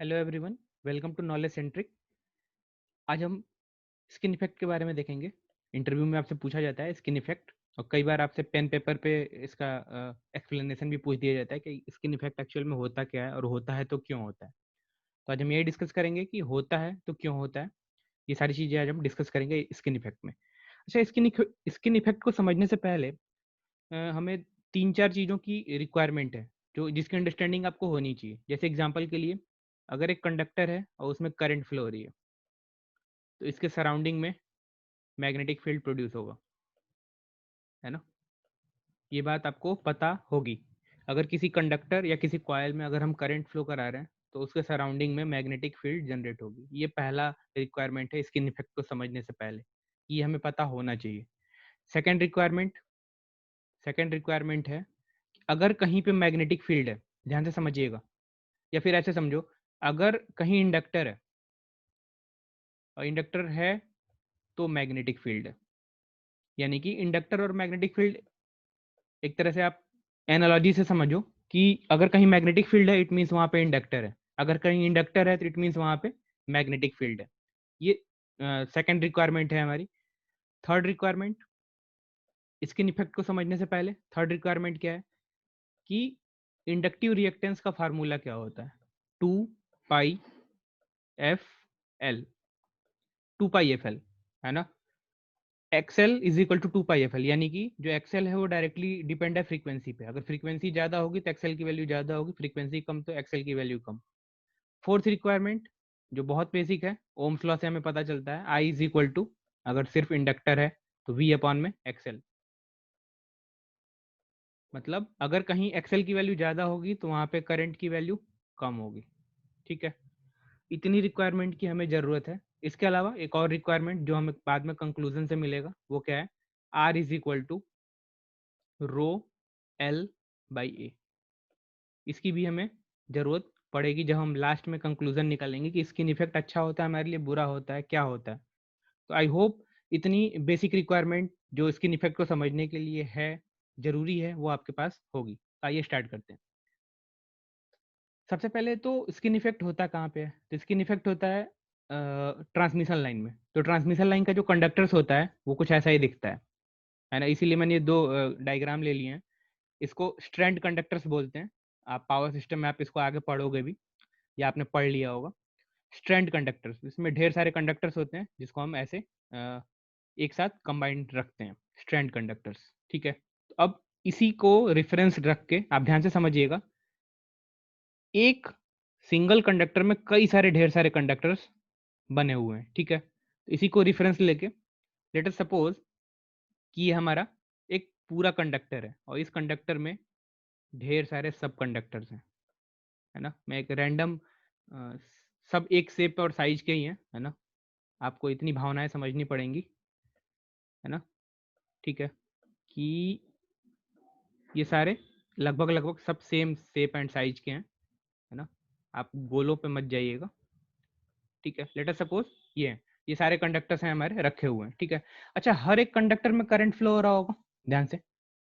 Hello everyone, welcome to knowledge centric. आज हम skin effect के बारे में देखेंगे। इंटरव्यू में आपसे पूछा जाता है स्किन इफेक्ट, और कई बार आपसे पेन पेपर पे इसका एक्सप्लेनेशन भी पूछ दिया जाता है कि स्किन इफेक्ट एक्चुअल में होता क्या है और होता है तो क्यों होता है। तो आज हम यही डिस्कस करेंगे कि होता है तो क्यों होता है। ये सारी चीज़ें आज हम डिस्कस करेंगे स्किन इफेक्ट में। अच्छा, स्किन इफेक्ट को समझने से पहले हमें तीन चार चीज़ों की रिक्वायरमेंट है जो जिसकी अंडरस्टैंडिंग आपको होनी चाहिए। जैसे एग्जांपल के लिए, अगर एक कंडक्टर है और उसमें करंट फ्लो हो रही है तो इसके सराउंडिंग में मैग्नेटिक फील्ड प्रोड्यूस होगा, है ना। ये बात आपको पता होगी। अगर किसी कंडक्टर या किसी कॉइल में अगर हम करंट फ्लो करा रहे हैं तो उसके सराउंडिंग में मैग्नेटिक फील्ड जनरेट होगी। ये पहला रिक्वायरमेंट है स्किन इफेक्ट को समझने से पहले, ये हमें पता होना चाहिए। सेकेंड रिक्वायरमेंट सेकेंड रिक्वायरमेंट है कि अगर कहीं पे मैग्नेटिक फील्ड है, ध्यान से समझिएगा, या फिर ऐसे समझो, अगर कहीं इंडक्टर है और इंडक्टर है तो मैग्नेटिक फील्ड है। यानी कि इंडक्टर और मैग्नेटिक फील्ड, एक तरह से आप एनालॉजी से समझो कि अगर कहीं मैग्नेटिक फील्ड है इट मीन्स वहाँ पे इंडक्टर है, अगर कहीं इंडक्टर है तो इट मीन्स वहाँ पे मैग्नेटिक फील्ड है। ये सेकंड रिक्वायरमेंट है हमारी। थर्ड रिक्वायरमेंट, स्किन इफेक्ट को समझने से पहले थर्ड रिक्वायरमेंट क्या है कि इंडक्टिव रिएक्टेंस का फार्मूला क्या होता है। 2 pi F L, 2 pi F L, है ना। XL is equal to 2 pi F L, यानी कि जो एक्सएल है वो डायरेक्टली डिपेंड है फ्रीक्वेंसी पे। अगर फ्रीक्वेंसी ज़्यादा होगी तो एक्सएल की वैल्यू ज़्यादा होगी, फ्रीक्वेंसी कम तो एक्सएल की वैल्यू कम। फोर्थ रिक्वायरमेंट जो बहुत बेसिक है, ओम्स लॉ से हमें पता चलता है, आई इज इक्वल टू, अगर सिर्फ इंडक्टर है तो वी अपॉन में एक्सएल। मतलब अगर कहीं एक्सएल की वैल्यू ज़्यादा होगी तो वहाँ पे करंट की वैल्यू कम होगी। ठीक है, इतनी रिक्वायरमेंट की हमें ज़रूरत है। इसके अलावा एक और रिक्वायरमेंट जो हमें बाद में कंक्लूजन से मिलेगा वो क्या है, R is equal to rho L by A. इसकी भी हमें ज़रूरत पड़ेगी जब हम लास्ट में कंक्लूजन निकालेंगे कि स्किन इफेक्ट अच्छा होता है हमारे लिए, बुरा होता है, क्या होता है। तो आई होप इतनी बेसिक रिक्वायरमेंट जो स्किन इफेक्ट को समझने के लिए है, ज़रूरी है, वो आपके पास होगी। आइए स्टार्ट करते हैं। सबसे पहले तो स्किन इफेक्ट होता कहाँ पे है, तो स्किन इफेक्ट होता है ट्रांसमिशन लाइन में। तो ट्रांसमिशन लाइन का जो कंडक्टर्स होता है वो कुछ ऐसा ही दिखता है ना। इसीलिए मैंने ये दो डायग्राम ले लिए हैं। इसको स्ट्रैंड कंडक्टर्स बोलते हैं। आप पावर सिस्टम में आप इसको आगे पढ़ोगे भी, या आपने पढ़ लिया होगा। स्ट्रैंड कंडक्टर्स, इसमें ढेर सारे कंडक्टर्स होते हैं जिसको हम ऐसे एक साथ कंबाइंड रखते हैं, स्ट्रैंड कंडक्टर्स। ठीक है, तो अब इसी को रेफरेंस रख के आप ध्यान से समझिएगा। एक सिंगल कंडक्टर में कई सारे ढेर सारे कंडक्टर्स बने हुए हैं। ठीक है, तो इसी को रेफरेंस लेके लेट अस सपोज कि ये हमारा एक पूरा कंडक्टर है और इस कंडक्टर में ढेर सारे सब कंडक्टर्स हैं, है ना। मैं एक रैंडम, सब एक शेप और साइज के ही हैं, है ना। आपको इतनी भावनाएं समझनी पड़ेंगी, है ना। ठीक है, कि ये सारे लगभग लगभग सब सेम शेप एंड साइज के हैं, है ना। आप गोलों पे मत जाइएगा। ठीक है, लेट अस सपोज ये सारे कंडक्टर्स हैं हमारे रखे हुए हैं। ठीक है, अच्छा, हर एक कंडक्टर में करंट फ्लो हो रहा होगा, ध्यान से।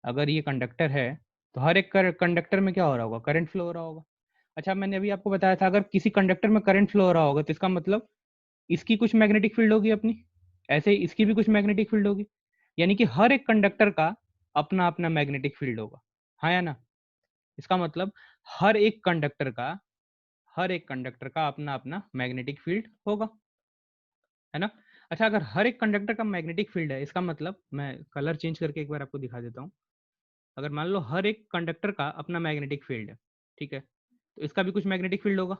अगर ये कंडक्टर है तो हर एक कंडक्टर में क्या हो रहा होगा, करंट फ्लो हो रहा होगा। अच्छा, मैंने अभी आपको बताया था अगर किसी कंडक्टर में करंट फ्लो हो रहा होगा तो इसका मतलब इसकी कुछ मैग्नेटिक फील्ड होगी अपनी, ऐसे ही इसकी भी कुछ मैग्नेटिक फील्ड होगी। यानी कि हर एक कंडक्टर का अपना अपना मैग्नेटिक फील्ड होगा, हाँ या ना। इसका मतलब हर एक कंडक्टर का हर एक कंडक्टर का अपना अपना मैग्नेटिक फील्ड होगा, है ना। अच्छा, अगर हर एक कंडक्टर का मैग्नेटिक फील्ड है, इसका मतलब मैं कलर चेंज करके एक बार आपको दिखा देता हूँ। अगर मान लो हर एक कंडक्टर का अपना मैग्नेटिक फील्ड है, ठीक है, तो इसका भी कुछ मैग्नेटिक फील्ड होगा।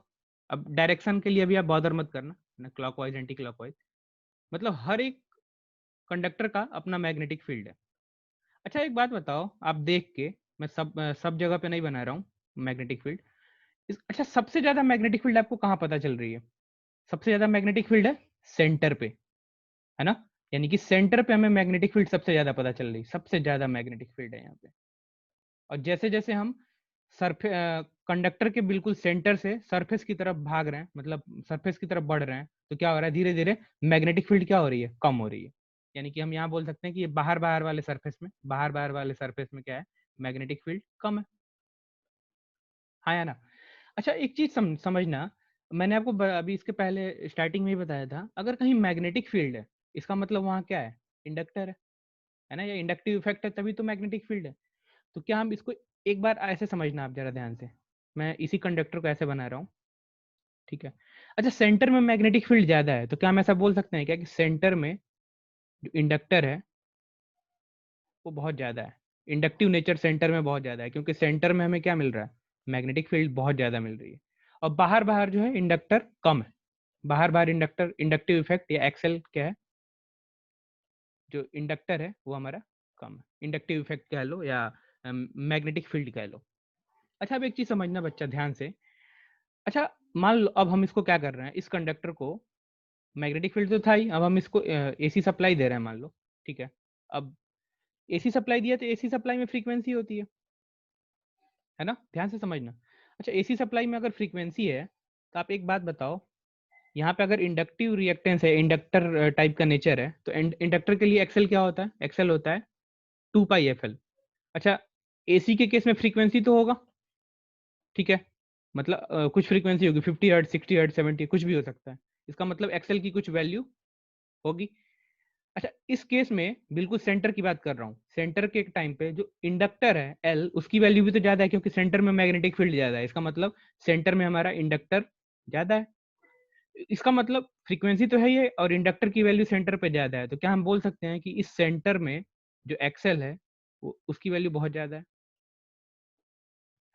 अब डायरेक्शन के लिए भी आप बॉदर मत करना, ना क्लॉकवाइज एंटी क्लॉकवाइज, मतलब हर एक कंडक्टर का अपना मैग्नेटिक फील्ड है। अच्छा, एक बात बताओ, आप देख के, मैं सब जगह पे नहीं बना रहा हूँ मैग्नेटिक फील्ड। अच्छा, सबसे ज्यादा मैग्नेटिक फील्ड आपको कहाँ पता चल रही है? सबसे ज्यादा मैग्नेटिक फील्ड है सेंटर पे, है ना। यानी कि सेंटर पे हमें मैग्नेटिक फील्ड सबसे ज्यादा पता चल रही है, सबसे ज्यादा मैग्नेटिक फील्ड है यहाँ पे। और जैसे जैसे हम सरफे कंडक्टर के बिल्कुल सेंटर से सरफेस की तरफ भाग रहे हैं, मतलब सरफेस की तरफ बढ़ रहे हैं, तो क्या हो रहा है, धीरे धीरे मैग्नेटिक फील्ड क्या हो रही है, कम हो रही है। यानी कि हम यहाँ बोल सकते हैं कि ये बाहर बाहर वाले सरफेस में क्या है, मैग्नेटिक फील्ड कम है, हाँ या ना। अच्छा, एक चीज समझना, मैंने आपको अभी इसके पहले स्टार्टिंग में ही बताया था, अगर कहीं मैग्नेटिक फील्ड है इसका मतलब वहाँ क्या है, इंडक्टर है ना, या इंडक्टिव इफेक्ट है तभी तो मैग्नेटिक फील्ड है। तो क्या हम इसको एक बार ऐसे समझना आप जरा ध्यान से, मैं इसी कंडक्टर को ऐसे बना रहा हूँ, ठीक है। अच्छा, सेंटर में मैग्नेटिक फील्ड ज्यादा है तो क्या हम ऐसा बोल सकते हैं क्या कि सेंटर में जो इंडक्टर है वो बहुत ज्यादा है, इंडक्टिव नेचर सेंटर में बहुत ज्यादा है, क्योंकि सेंटर में हमें क्या मिल रहा है, मैग्नेटिक फील्ड बहुत ज्यादा मिल रही है। और बाहर बाहर जो है इंडक्टर कम है, बाहर बाहर इंडक्टर, इंडक्टिव इफेक्ट या एक्सेल क्या है, जो इंडक्टर है वो हमारा कम है, इंडक्टिव इफेक्ट कह लो या मैग्नेटिक फील्ड कह लो। अच्छा, अब एक चीज समझना बच्चा ध्यान से। अच्छा, मान लो अब हम इसको क्या कर रहे हैं, इस कंडक्टर को मैग्नेटिक फील्ड तो था ही, अब हम इसको एसी सप्लाई दे रहे हैं मान लो, ठीक है। अब एसी सप्लाई दिया तो एसी सप्लाई में फ्रीक्वेंसी होती है ना, ध्यान से समझना। अच्छा, एसी सप्लाई में अगर फ्रीक्वेंसी है तो आप एक बात बताओ, यहाँ पे अगर इंडक्टिव रिएक्टेंस है, इंडक्टर टाइप का नेचर है, तो इंडक्टर के लिए एक्सेल क्या होता है, एक्सेल होता है 2πfl। अच्छा, एसी के केस में फ्रीक्वेंसी तो होगा, ठीक है, मतलब कुछ फ्रीक्वेंसी होगी, 50 हर्ट्ज, 60 हर्ट्ज, 70, कुछ भी हो सकता है, इसका मतलब एक्सेल की कुछ वैल्यू होगी। अच्छा, इस केस में बिल्कुल सेंटर की बात कर रहा हूँ, सेंटर के टाइम पे जो इंडक्टर है एल, उसकी वैल्यू भी तो ज्यादा है, क्योंकि सेंटर में मैग्नेटिक फील्ड ज्यादा है, इसका मतलब सेंटर में हमारा इंडक्टर ज्यादा है। इसका मतलब फ्रीक्वेंसी तो है ये, और इंडक्टर की वैल्यू सेंटर पे ज्यादा है, तो क्या हम बोल सकते हैं कि इस सेंटर में जो एक्सेल है वो उसकी वैल्यू बहुत ज्यादा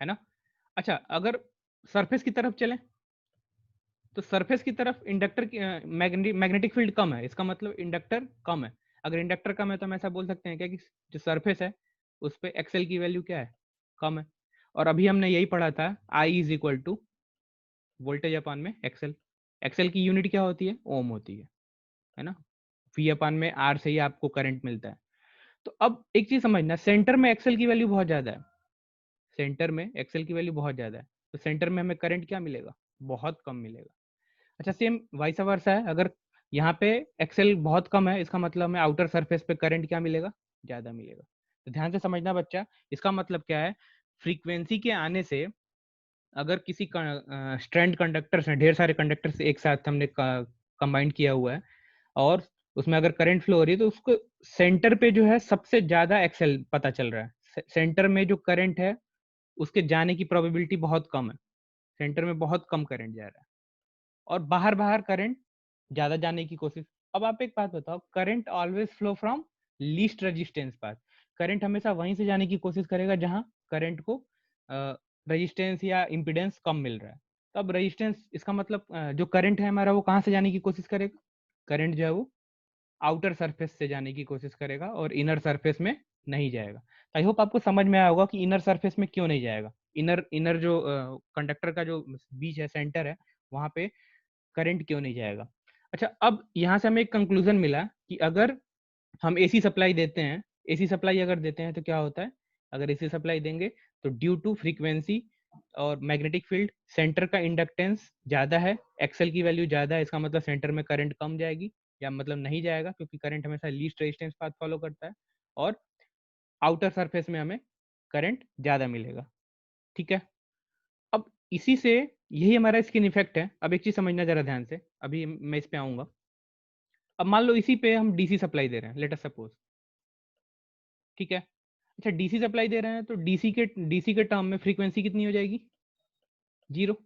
है ना। अच्छा, अगर सरफेस की तरफ चलें तो सरफेस की तरफ इंडक्टर की मैग्नेटिक फील्ड कम है, इसका मतलब इंडक्टर कम है। अगर इंडक्टर कम है तो हम ऐसा बोल सकते हैं क्या कि जो सरफेस है उस पर एक्सेल की वैल्यू क्या है, कम है। और अभी हमने यही पढ़ा था, I is equal to voltage अपान में एक्सेल, एक्सेल की यूनिट क्या होती है, ओम होती है ना। वी अपान में आर से ही आपको करंट मिलता है। तो अब एक चीज समझना, सेंटर में एक्सेल की वैल्यू बहुत ज्यादा है, सेंटर में एक्सेल की वैल्यू बहुत ज्यादा है, तो सेंटर में हमें करंट क्या मिलेगा, बहुत कम मिलेगा। अच्छा, सेम वाइस वर्सा है, अगर यहाँ पे एक्सेल बहुत कम है, इसका मतलब हमें आउटर सरफेस पे करंट क्या मिलेगा, ज्यादा मिलेगा। तो ध्यान से समझना बच्चा, इसका मतलब क्या है, फ्रीक्वेंसी के आने से अगर किसी स्ट्रैंड कंडक्टर्स हैं, ढेर सारे कंडक्टर्स एक साथ हमने कंबाइन किया हुआ है, और उसमें अगर करंट फ्लो हो रही है तो उसको सेंटर पे जो है सबसे ज्यादा एक्सेल पता चल रहा है, सेंटर में जो करंट है उसके जाने की प्रोबेबिलिटी बहुत कम है, सेंटर में बहुत कम करंट जा रहा है, और बाहर बाहर करंट ज्यादा जाने की कोशिश। अब आप एक बात बताओ, current always flow from least resistance path, current हमेशा वहीं से जाने की कोशिश करेगा जहां करंट को रेजिस्टेंस या इम्पिडेंस कम मिल रहा है। तो अब रेजिस्टेंस, इसका मतलब जो करंट है हमारा वो कहाँ से जाने की कोशिश करेगा, करंट जो है वो आउटर सरफेस से जाने की कोशिश करेगा और इनर सरफेस में नहीं जाएगा। आई होप आपको समझ में आया होगा कि इनर सरफेस में क्यों नहीं जाएगा, इनर इनर जो कंडक्टर का जो बीच है, सेंटर है, वहां पे करंट क्यों नहीं जाएगा। अच्छा, अब यहाँ से हमें एक कंक्लूजन मिला कि अगर हम एसी सप्लाई देते हैं, एसी सप्लाई अगर देते हैं तो क्या होता है, अगर एसी सप्लाई देंगे तो ड्यू टू फ्रीक्वेंसी और मैग्नेटिक फील्ड सेंटर का इंडक्टेंस ज्यादा है, एक्सेल की वैल्यू ज्यादा है, इसका मतलब सेंटर में करंट कम जाएगी, या मतलब नहीं जाएगा, क्योंकि करंट हमेशा लीस्ट रेजिस्टेंस पाथ फॉलो करता है, और आउटर सरफेस में हमें करंट ज्यादा मिलेगा, ठीक है। अब इसी से यही हमारा स्किन इफेक्ट है। अब एक चीज समझना जरा ध्यान से, अभी मैं इस पे आऊंगा। अब मान लो इसी पे हम डीसी सप्लाई दे रहे हैं, लेट अस सपोज, ठीक है। अच्छा, डीसी सप्लाई दे रहे हैं तो डीसी के टर्म में फ्रीक्वेंसी कितनी हो जाएगी, जीरो।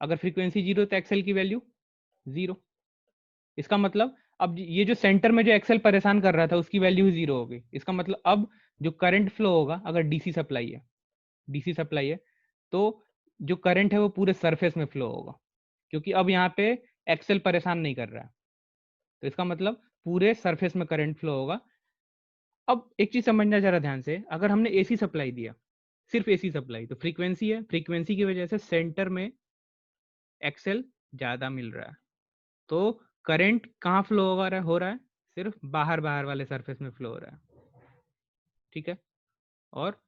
अगर फ्रीक्वेंसी जीरो तो एक्सेल की वैल्यू जीरो। इसका मतलब अब ये जो सेंटर में जो एक्सेल परेशान कर रहा था उसकी वैल्यू ही जीरो हो गई, इसका मतलब अब जो करंट फ्लो होगा, अगर डीसी सप्लाई है, डीसी सप्लाई है, तो जो करंट है वो पूरे सरफेस में फ्लो होगा, क्योंकि अब यहाँ पे एक्सेल परेशान नहीं कर रहा है, तो इसका मतलब पूरे सरफेस में करंट फ्लो होगा। अब एक चीज समझना जरा ध्यान से, अगर हमने एसी सप्लाई दिया, सिर्फ एसी सप्लाई, तो फ्रीक्वेंसी है, फ्रीक्वेंसी की वजह से सेंटर में एक्सेल ज्यादा मिल रहा है, तो करंट कहाँ फ्लो हो रहा है, सिर्फ बाहर बाहर वाले सरफेस में फ्लो हो रहा है, ठीक है, और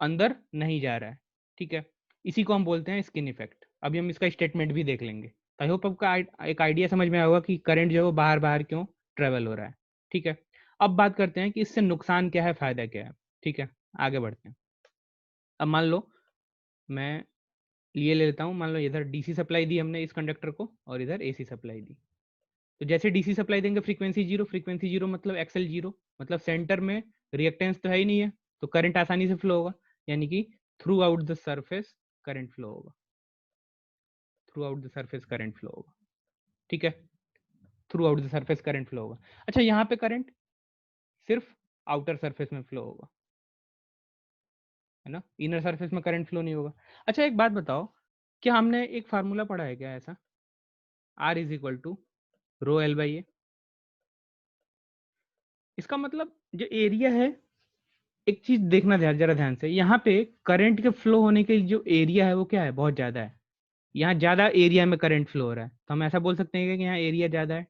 अंदर नहीं जा रहा है, ठीक है। इसी को हम बोलते हैं स्किन इफेक्ट। अभी हम इसका स्टेटमेंट भी देख लेंगे। आई होप आपका एक आइडिया समझ में आया होगा कि करंट जो है वो बाहर बाहर क्यों ट्रेवल हो रहा है, ठीक है। अब बात करते हैं कि इससे नुकसान क्या है, फायदा क्या है, ठीक है, आगे बढ़ते हैं। अब मान लो मैं लिए ले लेता हूँ, मान लो इधर डीसी सप्लाई दी हमने इस कंडक्टर को और इधर एसी सप्लाई दी। तो जैसे डीसी सप्लाई देंगे फ्रीक्वेंसी जीरो मतलब एक्सएल जीरो, मतलब सेंटर में रिएक्टेंस तो है ही नहीं है, तो करंट आसानी से फ्लो होगा, यानी कि throughout the surface current flow होगा, throughout the surface current flow होगा। ठीक है, throughout the surface current flow होगा। अच्छा, यहाँ पे करंट सिर्फ आउटर सरफेस में फ्लो होगा, है ना, इनर सरफेस में करंट फ्लो नहीं होगा। अच्छा एक बात बताओ, क्या हमने एक फार्मूला पढ़ा है क्या ऐसा, R is equal to rho L by A? इसका मतलब जो एरिया है, एक चीज देखना जरा ध्यान से, यहाँ पे करंट के फ्लो होने के जो एरिया है वो क्या है, बहुत ज्यादा है। यहाँ ज्यादा एरिया में करंट फ्लो हो रहा है, तो हम ऐसा बोल सकते हैं कि यहाँ एरिया ज्यादा है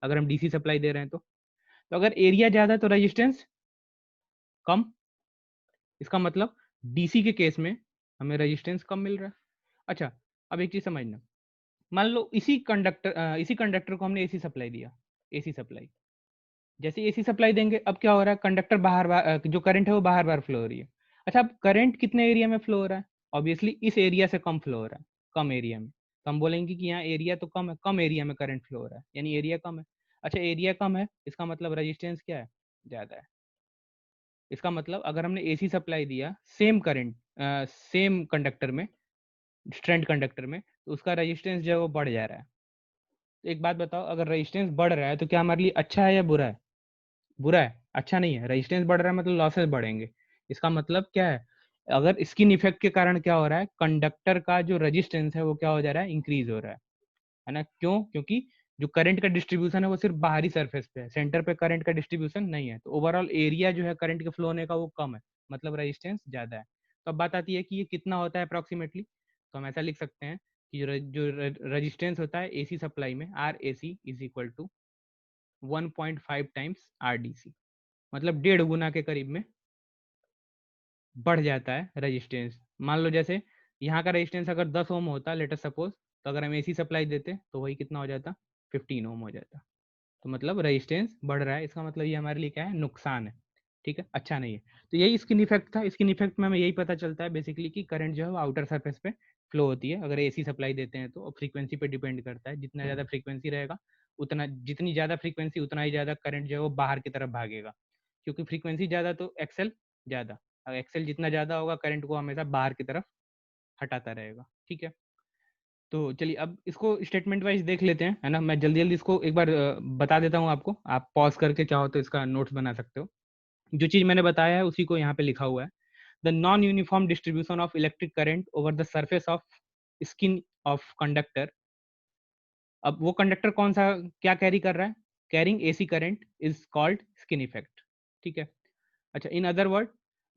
अगर हम डीसी सप्लाई दे रहे हैं तो अगर एरिया ज्यादा है तो रेजिस्टेंस कम। इसका मतलब डीसी के केस में हमें रेजिस्टेंस कम मिल रहा है। अच्छा, अब एक चीज समझना, मान लो इसी कंडक्टर को हमने एसी सप्लाई दिया, एसी सप्लाई, जैसे एसी सप्लाई देंगे अब क्या हो रहा है, कंडक्टर जो करंट है वो बाहर बाहर फ्लो हो रही है। अच्छा, अब करंट कितने एरिया में फ्लो हो रहा है, ऑब्वियसली इस एरिया से कम फ्लो हो रहा है, कम एरिया में, तो हम बोलेंगे कि यहाँ एरिया तो कम है, कम एरिया में करंट फ्लो हो रहा है, यानी एरिया कम है। अच्छा, एरिया कम है, इसका मतलब रेजिस्टेंस क्या है, ज़्यादा है। इसका मतलब अगर हमने एसी सप्लाई दिया सेम करंट, सेम कंडक्टर में, स्ट्रैंड कंडक्टर में, तो उसका रेजिस्टेंस जो है वो बढ़ जा रहा है। तो एक बात बताओ, अगर रेजिस्टेंस बढ़ रहा है तो क्या हमारे लिए अच्छा है या बुरा है? बुरा है, अच्छा नहीं है। रेजिस्टेंस बढ़ रहा है मतलब लॉसेस बढ़ेंगे। इसका मतलब क्या है, अगर स्किन इफेक्ट के कारण क्या हो रहा है, कंडक्टर का जो रेजिस्टेंस है वो क्या हो जा रहा है, इंक्रीज हो रहा है ना। क्यों? क्योंकि जो करंट का डिस्ट्रीब्यूशन है वो सिर्फ बाहरी सरफेस पे है, सेंटर पे करंट का डिस्ट्रीब्यूशन नहीं है, तो ओवरऑल एरिया जो है करंट के फ्लो होने का वो कम है, मतलब रेजिस्टेंस ज्यादा है। तो अब बात आती है कि ये कितना होता है अप्रॉक्सीमेटली, तो हम ऐसा लिख सकते हैं कि जो रेजिस्टेंस होता है एसी सप्लाई में, R A C is equal to 1.5 times R D C, मतलब 1.5 गुना के करीब में बढ़ जाता है रेजिस्टेंस। मान लो जैसे यहाँ का रेजिस्टेंस अगर 10 ओम होता लेट अस सपोज, तो अगर हम एसी सप्लाई देते तो वही कितना हो जाता, 15 ओम हो जाता। तो मतलब रेजिस्टेंस बढ़ रहा है, इसका मतलब ये हमारे लिए क्या है, नुकसान है। ठीक है, अच्छा नहीं है। तो यही स्किन इफेक्ट था। स्किन इफेक्ट में हमें यही पता चलता है बेसिकली कि करंट जो है वो आउटर सरफेस पे फ्लो होती है अगर एसी सप्लाई देते हैं तो। फ्रीक्वेंसी पे डिपेंड करता है, जितना ज़्यादा फ्रीक्वेंसी रहेगा उतना, जितनी ज़्यादा फ्रीक्वेंसी उतना ही ज़्यादा करंट जो है वो बाहर की तरफ भागेगा, क्योंकि फ्रीक्वेंसी ज़्यादा तो एक्सेल ज़्यादा, अब एक्सेल जितना ज़्यादा होगा करंट को हमेशा बाहर की तरफ हटाता रहेगा। ठीक है, तो चलिए अब इसको स्टेटमेंट वाइज देख लेते हैं, है ना। मैं जल्दी जल्दी इसको एक बार बता देता हूँ आपको, आप पॉज करके चाहो तो इसका नोट्स बना सकते हो। जो चीज़ मैंने बताया है उसी को यहाँ पे लिखा हुआ है। The non uniform distribution of electric current over the surface of skin of conductor. अब वो कंडक्टर कौन सा क्या कैरी कर रहा है, carrying AC current, is called skin effect. ठीक है। अच्छा, in other word,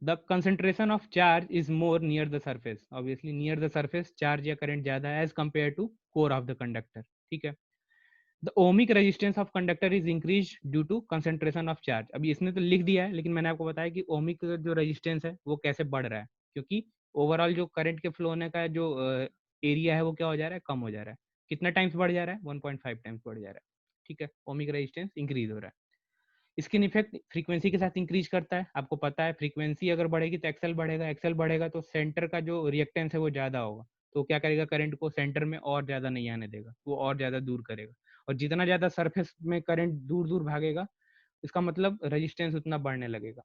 the concentration of charge is more near the surface, obviously near the surface charge या करंट ज्यादा है as compare to core of the conductor. ठीक है। The ohmic resistance of conductor is increase due to concentration of charge. अभी इसने तो लिख दिया है, लेकिन मैंने आपको बताया कि ओमिक जो रेजिस्टेंस है वो कैसे बढ़ रहा है, क्योंकि ओवरऑल जो करंट के फ्लो होने का जो एरिया है वो क्या हो जा रहा है, कम हो जा रहा है। कितना टाइम्स बढ़ जा रहा है, 1.5 टाइम्स बढ़ जा रहा है। ठीक है, ओमिक रेजिस्टेंस इंक्रीज हो रहा है। स्किन इफेक्ट फ्रीक्वेंसी के साथ इंक्रीज करता है, आपको पता है फ्रीक्वेंसी अगर बढ़ेगी तो एक्सेल बढ़ेगा, एक्सेल बढ़ेगा तो सेंटर का जो रिएक्टेंस है वो ज्यादा होगा, तो क्या करेगा, करंट को सेंटर में और ज्यादा नहीं आने देगा, वो और ज्यादा दूर करेगा। और जितना ज्यादा सरफेस में करंट दूर दूर भागेगा, इसका मतलब रेजिस्टेंस उतना बढ़ने लगेगा।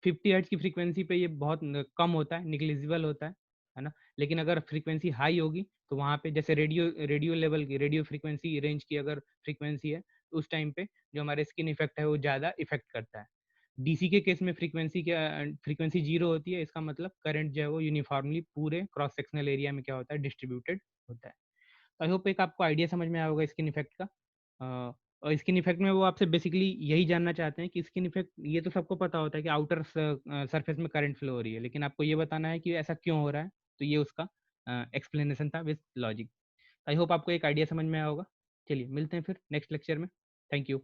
50 हर्ट्ज की फ्रीक्वेंसी पे ये बहुत कम होता है, निग्लिजिबल होता है ना। लेकिन अगर फ्रीक्वेंसी हाई होगी तो वहाँ पे जैसे रेडियो लेवल की, रेडियो फ्रीक्वेंसी रेंज की अगर फ्रीक्वेंसी है तो उस टाइम पे जो हमारे स्किन इफेक्ट है वो ज़्यादा इफेक्ट करता है। डीसी के केस में फ्रीक्वेंसी जीरो होती है, इसका मतलब करंट जो है वो यूनिफॉर्मली पूरे क्रॉस सेक्शनल एरिया में क्या होता है, डिस्ट्रीब्यूटेड होता है। आई होप एक आपको आइडिया समझ में आया होगा स्किन इफेक्ट का। और स्किन इफेक्ट में वो आपसे बेसिकली यही जानना चाहते हैं कि स्किन इफेक्ट, ये तो सबको पता होता है कि आउटर सरफेस में करंट फ्लो हो रही है, लेकिन आपको ये बताना है कि ऐसा क्यों हो रहा है, तो ये उसका एक्सप्लेनेशन था विद लॉजिक। आई होप आपको एक आइडिया समझ में आया होगा। चलिए मिलते हैं फिर नेक्स्ट लेक्चर में। Thank you.